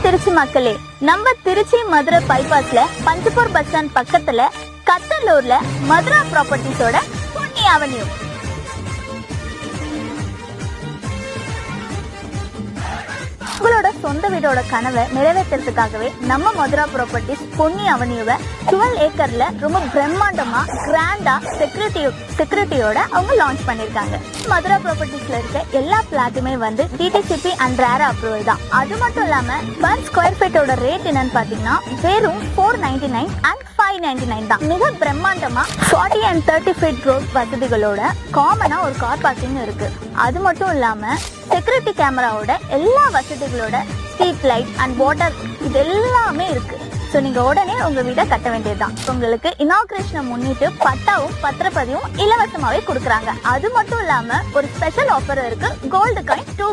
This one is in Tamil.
திருச்சி மக்களே, நம்ம திருச்சி மதுரை பைபாஸ்ல பஞ்சப்பூர் பஸ் ஸ்டாண்ட் பக்கத்துல கத்தலூர்ல மதுரா ப்ராப்பர்ட்டிஸோட பொன்னி அவென்யூ. உங்களோட சொந்த வீடோட கனவை நிறைவேற்றுறதுக்காகவே நம்ம மதுரா ப்ராப்பர்ட்டிஸ் பொன்னி அவென்யூவை 12 ஏக்கர்ல ரொம்ப பிரம்மாண்டமா கிராண்டா செக்யூரிட்டியோட அவங்க லான்ச் பண்ணிருக்காங்க. மதுரா ப்ராப்பர்ட்டிஸ்ல இருக்க எல்லா பிளாட்டுமே வந்து டிடிசிபி அண்ட் ரேரா அப்ரூவல் தான். அது மட்டும் இல்லாம பர் ஸ்கொயர் ஃபீட்டோட ரேட் என்னன்னு பாத்தீங்கன்னா வெறும் 499 அண்ட் 599 தான். மிக பிரம்மாண்டமா 40 and 30 ஃபீட் ரோட் வசதிகளோட காமனா ஒரு கார் பார்க்கிங் இருக்கு. அது மட்டும் இல்லாம செக்யூரிட்டி கேமராவோட எல்லா வசதிகளோட ஸ்ட்ரீட் லைட் அண்ட் வாட்டர் இது எல்லாமே இருக்கு. ஸோ நீங்க உடனே உங்க வீட்டை கட்ட வேண்டியதுதான். உங்களுக்கு இனாகிரேஷனை முன்னிட்டு பட்டாவும் பத்திரப்பதிவும் இலவசமாவே கொடுக்குறாங்க. அது மட்டும் இல்லாம ஒரு ஸ்பெஷல் ஆஃபர் இருக்கு. Gold coin 2